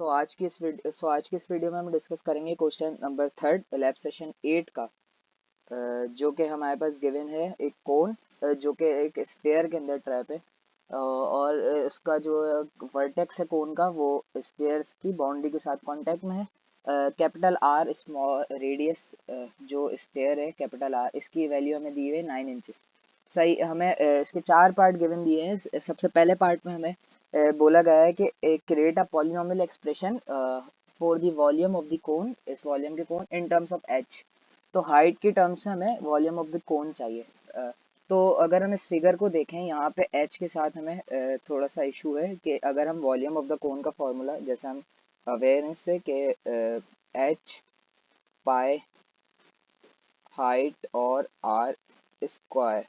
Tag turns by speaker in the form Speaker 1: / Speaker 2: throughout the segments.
Speaker 1: आज की इस वीडियो में हम डिस्कस करेंगे क्वेश्चन नंबर 3 लैब सेशन 8 का, जो कि हमारे पास गिवन है एक कोन जो कि एक स्फीयर के अंदर ट्रैप है, और उसका जो वर्टेक्स है कोन का वो स्फीयर की बाउंड्री के साथ कांटेक्ट में है। कैपिटल आर स्मॉल रेडियस जो स्फीयर है कैपिटल आर, इसकी वैल्यू हमें दी हुई है 9 इंचेस। सही, हमें इसके 4 पार्ट गिवन दिए हैं। सबसे पहले पार्ट में हमें बोला गया है कि create a polynomial expression for the volume of the कोन, इस वॉल्यूम के कोन इन टर्म्स ऑफ एच। तो हाइट की टर्म्स में हमें वॉल्यूम ऑफ द कोन चाहिए। तो अगर हम इस फिगर को देखें, यहाँ पे एच के साथ हमें थोड़ा सा इशू है कि अगर हम वॉल्यूम ऑफ द कोन का फॉर्मूला, जैसे हम अवेयरनेस से कि एच पाई हाइट और आर स्क्वायर,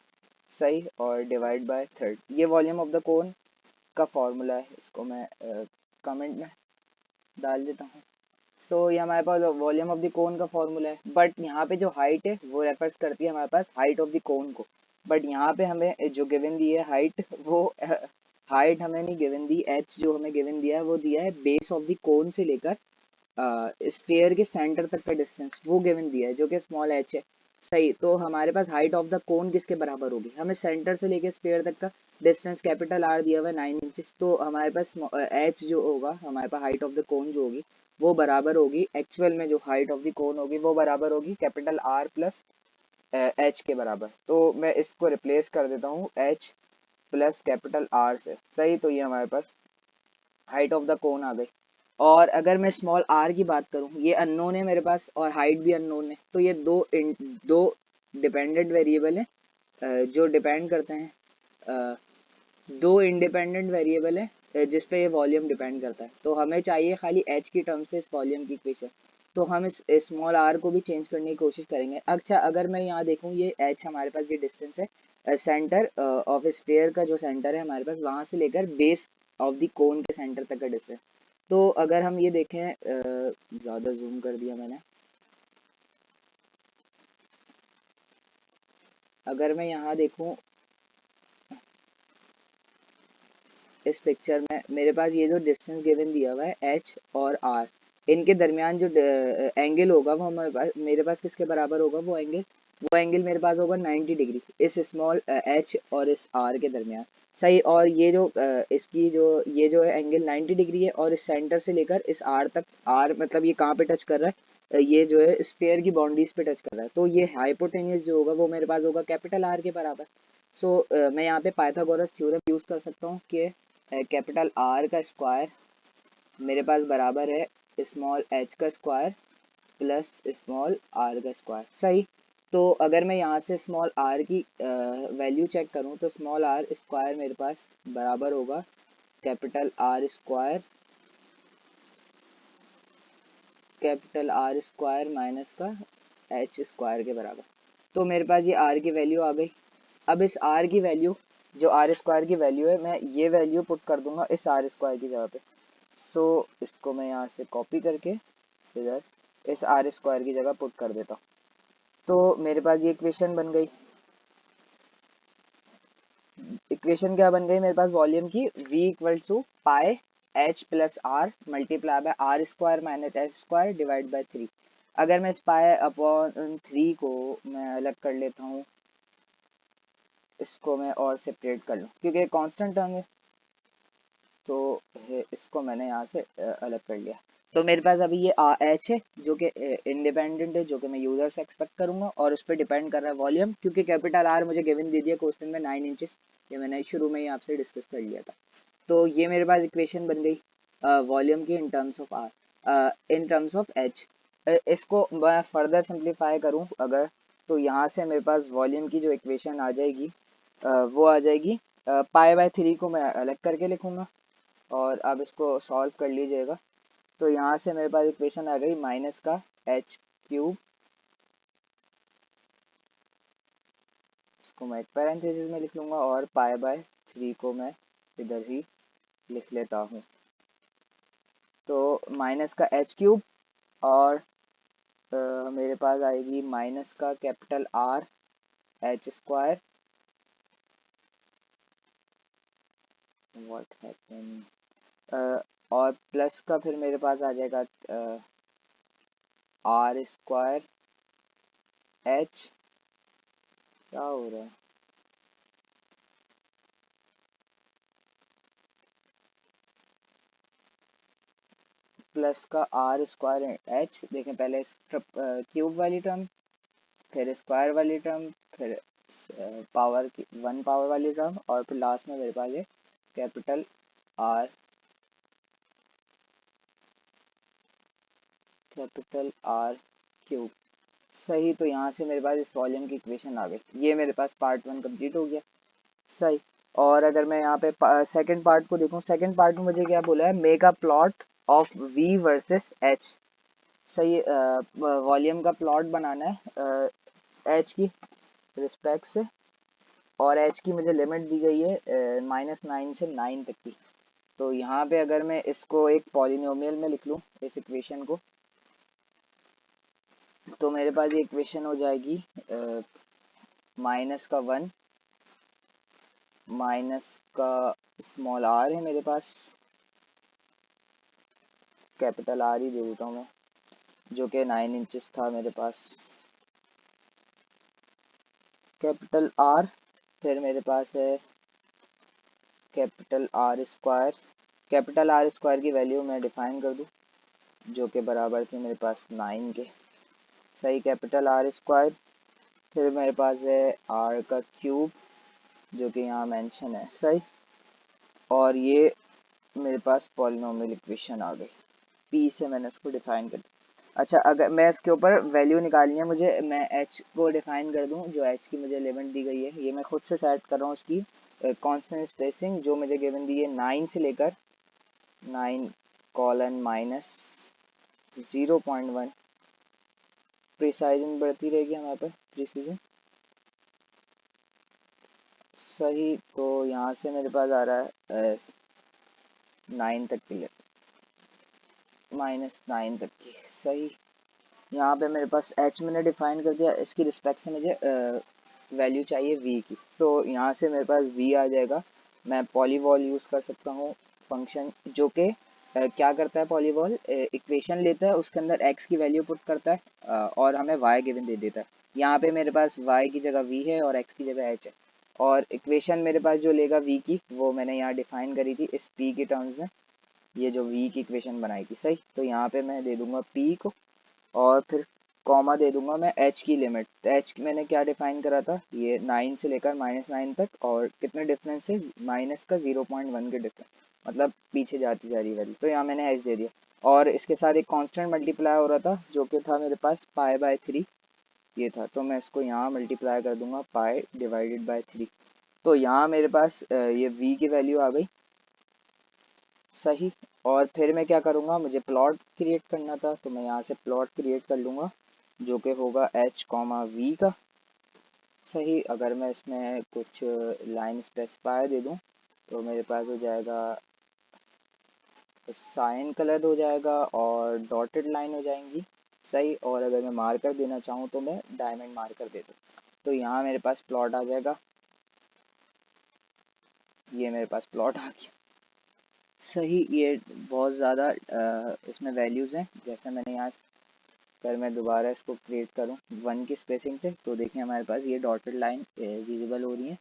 Speaker 1: सही, और डिवाइड बाय थर्ड, ये वॉल्यूम ऑफ द कोन का फॉर्मूला है। इसको मैं कमेंट में डाल देता हूँ। सो ये हमारे पास वॉल्यूम ऑफ द कोन का फॉर्मूला है, बट यहाँ पे जो हाइट है वो रेफर्स करती है हमारे पास हाइट ऑफ द कोन को। बट यहाँ पे हमें जो गिवन दी है हाइट, वो हाइट हमें नहीं गिवन दी, एच जो हमें गिवन दिया है वो दिया है बेस ऑफ द कोन से लेकर स्फीयर के सेंटर तक का डिस्टेंस, वो गिवन दिया है जो कि स्मॉल एच है। सही, तो हमारे पास हाइट ऑफ द कोन किसके बराबर होगी, हमें सेंटर से लेके स्फीयर तक का डिस्टेंस कैपिटल आर दिया हुआ है 9 इंचेस। तो हमारे पास एच जो होगा, हमारे पास हाइट ऑफ द कोन जो होगी वो बराबर होगी, एक्चुअल में जो हाइट ऑफ द कोन होगी वो बराबर होगी कैपिटल आर प्लस एच के बराबर। तो मैं इसको रिप्लेस कर देता हूँ एच प्लस कैपिटल आर से। सही, तो ये हमारे पास हाइट ऑफ द कोन आ गई। और अगर मैं स्मॉल आर की बात करूं, ये अननोन है मेरे पास और हाइट भी अननोन है, तो ये दो डिपेंडेंट वेरिएबल हैं जो डिपेंड करते हैं, दो इंडिपेंडेंट वेरिएबल है जिस पे ये वॉल्यूम डिपेंड करता है। तो हमें चाहिए खाली एच की टर्म से इस वॉल्यूम की इक्वेशन। तो हम इस स्मॉल आर को भी चेंज करने की कोशिश करेंगे। अच्छा, अगर मैं यहाँ देखूँ, ये एच हमारे पास ये डिस्टेंस है सेंटर ऑफ स्फीयर का, जो सेंटर है हमारे पास वहां से लेकर बेस ऑफ द कोन के सेंटर तक का डिस्टेंस। तो अगर हम ये देखें, ज़्यादा जूम कर दिया मैंने, अगर मैं यहाँ देखूँ इस पिक्चर में, मेरे पास ये जो डिस्टेंस गिवन दिया हुआ है एच और आर, इनके दरमियान जो एंगल होगा वो हमारे पास, मेरे पास किसके बराबर होगा, वो एंगल मेरे पास होगा 90 डिग्री इस स्मॉल एच और इस आर के दरमियान। सही, और ये जो इसकी जो ये जो है एंगल 90 डिग्री है, और इस सेंटर से लेकर इस आर तक, आर मतलब ये कहाँ पे टच कर रहा है, ये जो है स्फीयर की बाउंड्रीज पे टच कर रहा है। तो ये हाइपोटेन्यूज जो होगा वो मेरे पास होगा कैपिटल आर के बराबर। सो मैं यहाँ पे पाइथागोरस थ्योरम यूज कर सकता हूँ कि कैपिटल आर का स्क्वायर मेरे पास बराबर है स्मॉल एच का स्क्वायर प्लस स्मॉल आर का स्क्वायर। सही, तो अगर मैं यहाँ से स्मॉल आर की वैल्यू चेक करूँ, तो स्मॉल आर स्क्वायर मेरे पास बराबर होगा कैपिटल आर स्क्वायर माइनस का एच स्क्वायर के बराबर। तो मेरे पास ये आर की वैल्यू आ गई। अब इस आर की वैल्यू, जो आर स्क्वायर की वैल्यू है, मैं ये वैल्यू पुट कर दूंगा इस आर स्क्वायर की जगह पे। सो इसको मैं यहाँ से कॉपी करके इधर इस आर स्क्वायर की जगह पुट कर देता हूँ। तो मेरे पास ये इक्वेशन बन गई। इक्वेशन क्या बन गई मेरे पास वॉल्यूम की, v equal to pi h plus r multiply by r square minus h square divide by 3। अगर मैं इस पाई अपॉन 3 को मैं अलग कर लेता हूँ, इसको मैं और सेपरेट कर लूँ क्योंकि कांस्टेंट टर्म है, तो इसको मैंने यहाँ से अलग कर लिया। तो मेरे पास अभी ये एच है जो कि इंडिपेंडेंट है, जो कि मैं यूजर से एक्सपेक्ट करूंगा, और उस पर डिपेंड कर रहा है वॉल्यूम, क्योंकि कैपिटल आर मुझे गिवन दे दिया क्वेश्चन में 9 इंचेस, ये मैंने शुरू में ही आपसे डिस्कस कर लिया था। तो ये मेरे पास इक्वेशन बन गई वॉल्यूम की in terms of r, in terms of h. इसको मैं फर्दर सिंप्लीफाई करूँ अगर, तो यहाँ से मेरे पास वॉल्यूम की जो इक्वेशन आ जाएगी वो आ जाएगी, पाई बाय 3 को मैं अलग करके लिखूंगा और अब इसको सॉल्व कर लीजिएगा। तो यहाँ से मेरे पास इक्वेशन आ गई माइनस का एच क्यूब, इसको मैं एक पैरेंथेसिस में लिख लूँगा, और पाई बाय 3 को मैं इधर ही लिख लेता हूँ। तो माइनस का एच क्यूब, और मेरे पास आएगी माइनस का capital R H square, what happened, और प्लस का फिर मेरे पास आ जाएगा आर स्क्वायर एच, क्या हो रहा है, प्लस का आर स्क्वायर एच। देखें पहले क्यूब वाली टर्म, फिर स्क्वायर वाली टर्म, फिर पावर की 1 पावर वाली टर्म, और फिर लास्ट में मेरे पास ये capital R, capital R cube. सही, तो यहाँ से मेरे पास इस वॉल्यूम की इक्वेशन आ गई। ये मेरे पास पार्ट 1 कंप्लीट हो गया। सही। और अगर मैं यहाँ पे सेकंड पार्ट को देखूँ, सेकंड पार्ट में मुझे क्या बोला है, make a plot of V versus H. सही, वॉल्यूम का प्लॉट बनाना है एच की रिस्पेक्ट से, और एच की मुझे लिमिट दी गई है -9 से 9 तक की। तो यहाँ पे अगर मैं इसको एक पॉलिनोमियल में लिख लूँ इस इक्वेशन को, तो मेरे पास ये इक्वेशन हो जाएगी माइनस का 1, माइनस का स्मॉल आर है मेरे पास, कैपिटल आर ही दे देता हूँ मैं, जो कि 9 इंचेस था मेरे पास, कैपिटल आर। फिर मेरे पास है capital R square, capital R square की वैल्यू मैं डिफाइन कर दूँ, जो कि बराबर थी मेरे पास 9 के। सही, कैपिटल आर स्क्वायर। फिर मेरे पास है आर का क्यूब, जो कि यहाँ मेंशन है। सही, और ये मेरे पास पॉलिनोमियल इक्वेशन आ गई, पी से मैंने इसको डिफाइन कर दिया। अच्छा, अगर मैं इसके ऊपर वैल्यू निकालनी है मुझे, मैं एच को डिफाइन कर दूं, जो एच की मुझे लिमिट दी गई है, ये मैं खुद से सेट कर रहा हूँ उसकी कांस्टेंट स्पेसिंग, जो मुझे गिवन दी है 9 से लेकर 9 कॉलन माइनस 0.1। प्रिसाइजन बढ़ती रहेगी हमारे पास, प्रिसीजन। सही, तो यहाँ से मेरे पास आ रहा है 9 तक की, -9 तक की। सही, यहाँ पे मेरे पास h मैंने डिफाइन कर दिया, इसकी रिस्पेक्ट से मुझे वैल्यू चाहिए v की, तो यहाँ से मेरे पास v आ जाएगा। मैं पॉलीवॉल यूज़ कर सकता हूँ फंक्शन, जो कि क्या करता है, पॉलीवॉल इक्वेशन लेता है, उसके अंदर x की वैल्यू पुट करता है और हमें y गिवन दे देता है। यहाँ पे मेरे पास y की जगह v है और x की जगह h है, और इक्वेशन मेरे पास जो लेगा v की, वो मैंने यहाँ डिफाइन करी थी इस p के टर्म्स में, ये जो v की इक्वेशन बनाई थी। सही, तो यहाँ पे मैं दे दूंगा p को, और फिर कॉमा दे दूंगा मैं h की लिमिट। तो h मैंने क्या डिफाइन करा था, ये 9 से लेकर -9 तक, और कितने डिफरेंस है, माइनस का 0.1 के डिफरेंस, मतलब पीछे जाती जा रही वैल्यू, तो यहाँ मैंने h दे दिया। और इसके साथ एक कांस्टेंट मल्टीप्लाई हो रहा था, जो कि था मेरे पास π/3 ये था, तो मैं इसको यहाँ मल्टीप्लाई कर दूंगा π/3। तो यहाँ मेरे पास ये v की वैल्यू आ गई। सही, और फिर मैं क्या करूँगा, मुझे प्लॉट क्रिएट करना था, तो मैं यहाँ से प्लॉट क्रिएट कर लूँगा, जो कि होगा h v का। सही, अगर मैं इसमें कुछ लाइन स्पेसिफायर दे दूँ, तो मेरे पास हो जाएगा साइन कलर हो जाएगा और डॉटेड लाइन हो जाएंगी। सही, और अगर मैं मार्कर देना चाहूँ तो मैं डायमंड मार्कर दे दूँ, तो यहाँ मेरे पास प्लॉट आ जाएगा। ये मेरे पास प्लॉट आ गया। सही, ये बहुत ज़्यादा इसमें वैल्यूज़ हैं, जैसे मैंने यहाँ पर, मैं दोबारा इसको क्रिएट करूँ 1 की स्पेसिंग पे, तो देखिए हमारे पास ये डॉटेड लाइन विजिबल हो रही है,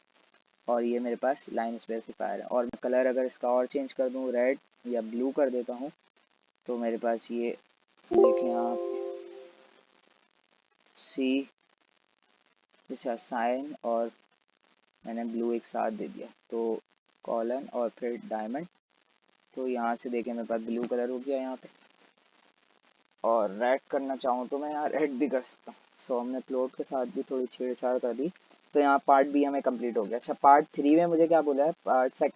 Speaker 1: और ये मेरे पास लाइन स्पेसिफायर है। और मैं कलर अगर इसका और चेंज कर दूँ, रेड या ब्लू कर देता हूँ, तो मेरे पास ये देखें आप, सी, अच्छा साइन और मैंने ब्लू एक साथ दे दिया, तो कॉलन और फिर डायमंड, तो यहाँ से देखें मेरे पास ब्लू कलर हो गया यहाँ पे। और रेड करना चाहूँ तो मैं यहाँ रेड भी कर सकता हूँ। सो हमने प्लॉट के साथ भी थोड़ी छेड़छाड़ कर दी, तो यहाँ पार्ट बी हमें कंप्लीट हो गया। अच्छा, पार्ट 3 में मुझे क्या बोला है,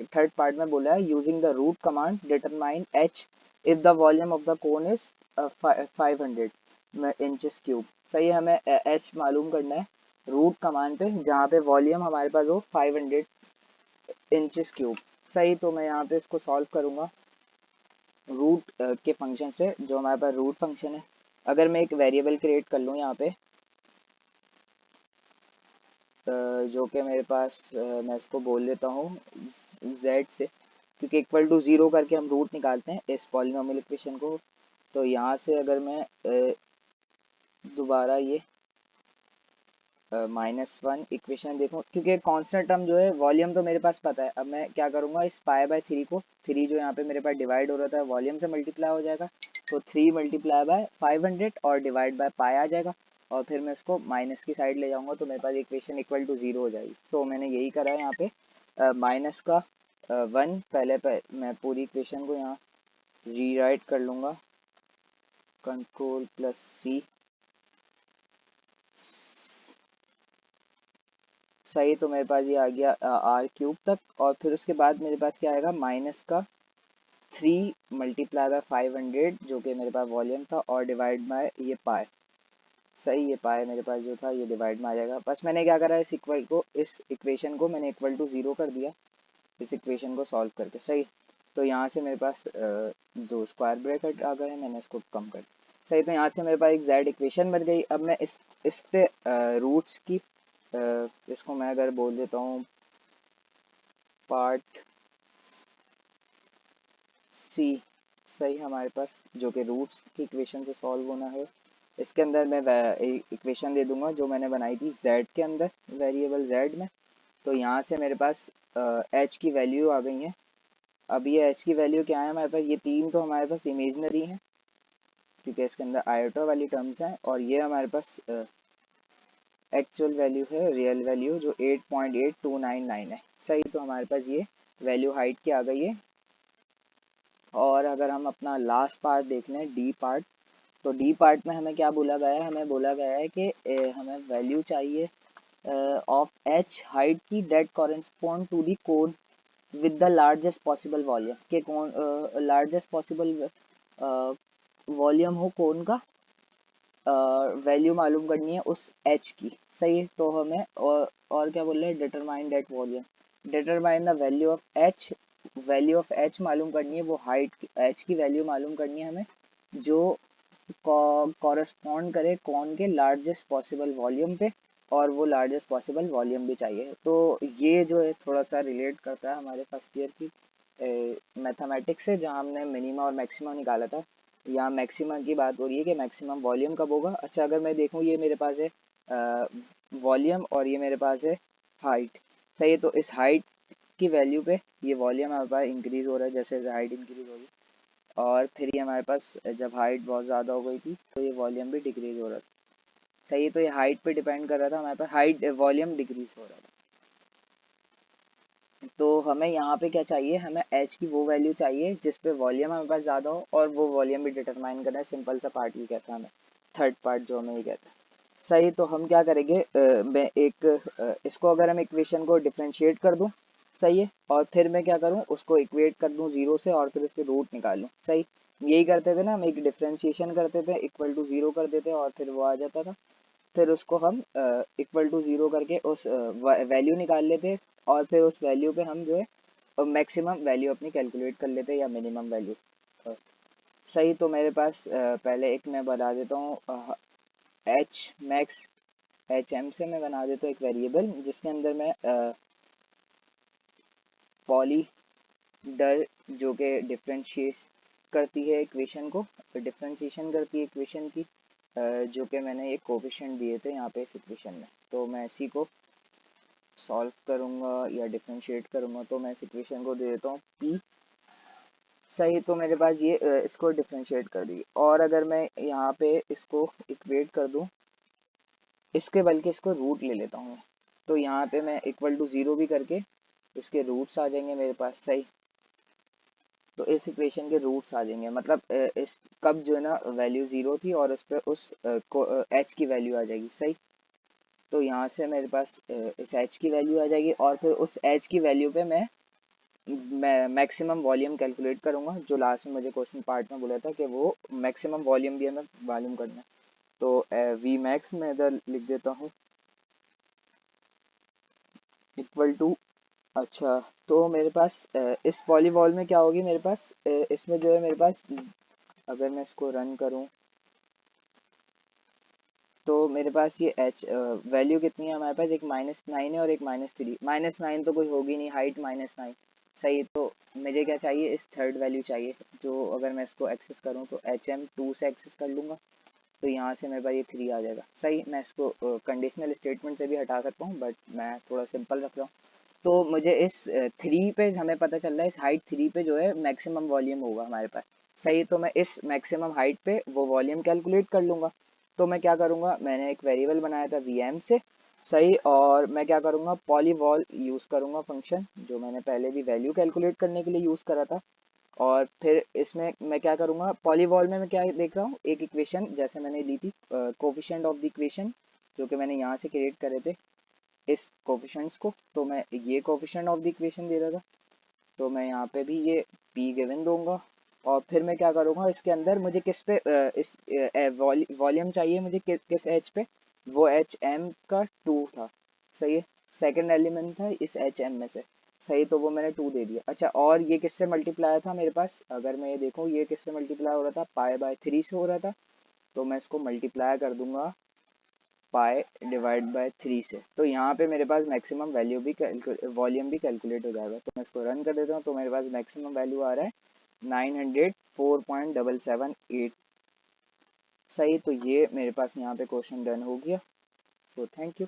Speaker 1: थर्ड पार्ट में बोला है, using the root command determine h if the volume of the cone is 500 inches cube. सही, हमें h मालूम करना है रूट कमांड पे, जहाँ पे वॉल्यूम हमारे पास हो 500 इंचेस क्यूब। सही, तो मैं यहाँ पे इसको सॉल्व करूँगा रूट के फंक्शन से, जो हमारे पास रूट फंक्शन है। अगर मैं एक वेरिएबल क्रिएट कर लूँ यहाँ पे, जो कि मेरे पास मैं इसको बोल देता हूँ z से, क्योंकि इक्वल टू 0 करके हम रूट निकालते हैं इस पॉलिनोमियल इक्वेशन को। तो यहाँ से अगर मैं दोबारा ये -1 इक्वेशन देखो, क्योंकि कांस्टेंट टर्म जो है वॉल्यूम तो मेरे पास पता है। अब मैं क्या करूँगा, इस पाई बाय 3 को, 3 जो यहाँ पे मेरे पास डिवाइड हो रहा था वॉल्यूम से मल्टीप्लाई हो जाएगा, तो 3 मल्टीप्लाई बाय 500 और डिवाइड बाय पाई आ जाएगा, और फिर मैं इसको माइनस की साइड ले जाऊँगा तो मेरे पास इक्वेशन इक्वल टू 0 हो जाएगी। तो मैंने यही करा है यहाँ पे, माइनस का 1 पहले मैं पूरी इक्वेशन को यहाँ रीराइट कर लूँगा, Ctrl+C, सही। तो मेरे पास ये आ गया r³ तक, और फिर उसके बाद मेरे पास क्या आएगा, माइनस का 3 मल्टीप्लाई बाय 500 जो कि मेरे पास वॉल्यूम था, और डिवाइड बाय ये पाई, सही। ये पाई मेरे पास जो था ये डिवाइड में आ जाएगा। बस मैंने क्या करा, इस इक्वेशन को मैंने इक्वल टू 0 कर दिया इस इक्वेशन को सॉल्व करके, सही। तो यहाँ से मेरे पास दो स्क्वायर ब्रैकेट आ गए हैं, मैंने इसको कम कर दिया, सही। तो यहाँ से मेरे पास एक जेड इक्वेशन बन गई। अब मैं इस पे रूट्स की इसको मैं अगर बोल देता हूँ पार्ट सी, सही। हमारे पास जो कि रूट्स की इक्वेशन से सॉल्व होना है, इसके अंदर मैं इक्वेशन दे दूंगा जो मैंने बनाई थी z के अंदर, वेरिएबल z में। तो यहाँ से मेरे पास h की वैल्यू आ गई है। अब ये h की वैल्यू क्या है हमारे पास, ये 3 तो हमारे पास इमेजनरी है क्योंकि इसके अंदर आयोटा वाली टर्म्स हैं, और ये हमारे पास एक्चुअल वैल्यू है, रियल वैल्यू जो 8.8299 है, सही। तो हमारे पास ये वैल्यू हाइट की आ गई है। और अगर हम अपना लास्ट पार्ट देख लें, डी पार्ट, तो डी पार्ट में हमें क्या बोला गया है, हमें बोला गया है कि हमें वैल्यू चाहिए ऑफ एच हाइट की that correspond to the cone with the largest possible volume, के कौन लार्जेस्ट पॉसिबल वॉल्यूम हो कोन का, वैल्यू मालूम करनी है उस एच की, सही है। तो हमें और क्या बोल रहे हैं, determine that volume, determine the value of H, value of H मालूम करनी है, वो हाइट एच की वैल्यू मालूम करनी है हमें जो कॉरेस्पॉन्ड करे कौन के लार्जेस्ट पॉसिबल वॉल्यूम पे, और वो लार्जेस्ट पॉसिबल वॉल्यूम भी चाहिए। तो ये जो है थोड़ा सा रिलेट करता है हमारे फर्स्ट ईयर की मैथमेटिक्स से, जहाँ हमने मिनिमा और मैक्सिमा निकाला था। यहाँ मैक्सिमम की बात हो रही है कि मैक्सिमम वॉल्यूम कब होगा। अच्छा, अगर मैं देखूँ ये मेरे पास है वॉल्यूम और ये मेरे पास है हाइट, सही है। तो इस हाइट की वैल्यू पे ये वॉल्यूम हमारे पास इंक्रीज हो रहा है जैसे हाइट इंक्रीज हो रही है, और फिर ये हमारे पास जब हाइट बहुत ज़्यादा हो गई थी तो ये वॉल्यूम भी डिक्रीज हो रहा था, सही है। तो ये हाइट पे डिपेंड कर रहा था, हमारे पास हाइट वॉल्यूम डिक्रीज हो रहा था। तो हमें यहाँ पे क्या चाहिए, हमें एच की वो वैल्यू चाहिए जिस पे वॉल्यूम हमारे पास ज़्यादा हो और वो वॉल्यूम भी डिटरमाइन करना है। सिंपल सा पार्ट ये कहता है हमें, थर्ड पार्ट जो हमें ये कहता है, सही। तो हम क्या करेंगे, मैं इसको अगर हम इक्वेशन को डिफ्रेंशिएट कर दूं, सही है, और फिर मैं क्या करूं, उसको इक्वेट कर दूं 0 से और फिर उसके रूट निकालूं, सही। यही करते थे ना, हम एक डिफ्रेंशिएशन करते थे, इक्वल टू 0 कर देते और फिर वो आ जाता था, फिर उसको हम इक्वल टू 0 करके उस वैल्यू निकाल लेते, और फिर उस वैल्यू पे हम जो है मैक्सिमम वैल्यू अपनी कैलकुलेट कर लेते या मिनिमम वैल्यू, सही। तो मेरे पास पहले एक मैं बता देता हूँ एच मैक्स, एच एम से मैं बना देता हूँ एक वेरिएबल जिसके अंदर मैं पॉली डर जो कि डिफ्रेंशिएट करती है इक्वेशन को, डिफ्रेंशिएशन करती है इक्वेशन की, जो कि मैंने एक कोफिशिएंट दिए थे यहाँ पे इस इक्वेशन में, तो मैं इसी को सॉल्व करूँगा या डिफ्रेंशिएट करूँगा। तो मैं इस इक्वेशन को दे देता हूँ पी, सही। तो मेरे पास ये इसको डिफ्रेंशिएट कर दी, और अगर मैं यहाँ पे इसको इक्वेट कर दूँ इसके, बल्कि इसको रूट ले लेता हूँ, तो यहाँ पे मैं इक्वल टू 0 भी करके इसके रूट्स आ जाएंगे मेरे पास, सही। तो इस इक्वेशन के रूट्स आ जाएंगे, मतलब इस कब जो है ना वैल्यू 0 थी और उस पर उस एच की वैल्यू आ जाएगी, सही। तो यहाँ से मेरे पास इस एच की वैल्यू आ जाएगी, और फिर उस एच की वैल्यू पे मैं मैक्सिमम वॉल्यूम कैलकुलेट करूंगा, जो लास्ट में मुझे क्वेश्चन पार्ट में बोला था कि वो मैक्सिमम वॉल्यूम भी हमें मालूम करना है। तो वी मैक्स में इधर लिख देता हूँ इक्वल टू, अच्छा, तो मेरे पास इस पॉलीवॉल में क्या होगी, मेरे पास इसमें जो है मेरे पास, अगर मैं इसको रन करूं तो मेरे पास ये एच वैल्यू कितनी है हमारे पास, एक -9 है और एक -3, -9 तो कोई होगी नहीं, हाइट -9, सही, तो मुझे क्या चाहिए, इस थर्ड वैल्यू चाहिए, जो अगर मैं इसको एक्सेस करूँ तो HM2 से एक्सेस कर लूँगा, तो यहाँ से मेरे पास ये 3 आ जाएगा। सही, मैं इसको कंडीशनल स्टेटमेंट से भी हटा सकता हूँ, बट मैं थोड़ा सिंपल रख रहा हूँ। तो मुझे इस 3 पे हमें पता चल रहा है, इस हाइट 3 पे जो है मैक्सिमम वॉल्यूम होगा हमारे पास। सही, तो मैं इस मैक्सिमम हाइट पे वो वॉल्यूम कैलकुलेट कर लूँगा। तो मैं क्या करूँगा, मैंने एक वेरिएबल बनाया था VM से। सही, और मैं क्या करूँगा, पॉलीवॉल यूज़ करूँगा फंक्शन, जो मैंने पहले भी वैल्यू कैलकुलेट करने के लिए यूज़ करा था। और फिर इसमें मैं क्या करूँगा, पॉलीवॉल में मैं क्या देख रहा हूँ, एक इक्वेशन जैसे मैंने ली थी, कोफिशिएंट ऑफ द इक्वेशन, जो कि मैंने यहाँ से क्रिएट करे थे इस कोफिशिएंट्स को, तो मैं ये कोफिशिएंट ऑफ द इक्वेशन दे रहा था। तो मैं यहाँ पे भी ये p गिवन दूंगा। और फिर मैं क्या करूँगा, इसके अंदर मुझे किस पे इस वॉल्यूम चाहिए मुझे किस एच पे, वो HM का 2 था। सही है, सेकंड एलिमेंट था इस HM में से। सही, तो वो मैंने 2 दे दिया। अच्छा, और ये किससे मल्टीप्लाई था मेरे पास, अगर मैं ये देखूँ, ये किससे मल्टीप्लाई हो रहा था, π/3 से हो रहा था। तो मैं इसको मल्टीप्लाई कर दूंगा π/3 से, तो यहाँ पे मेरे पास मैक्सिमम वैल्यू भी वॉल्यूम भी कैलकुलेट हो जाएगा। तो मैं इसको रन कर देता हूँ, तो मेरे पास मैक्सिमम वैल्यू आ रहा है 904.778। सही, तो ये मेरे पास यहाँ पे क्वेश्चन डन हो गया। तो थैंक यू।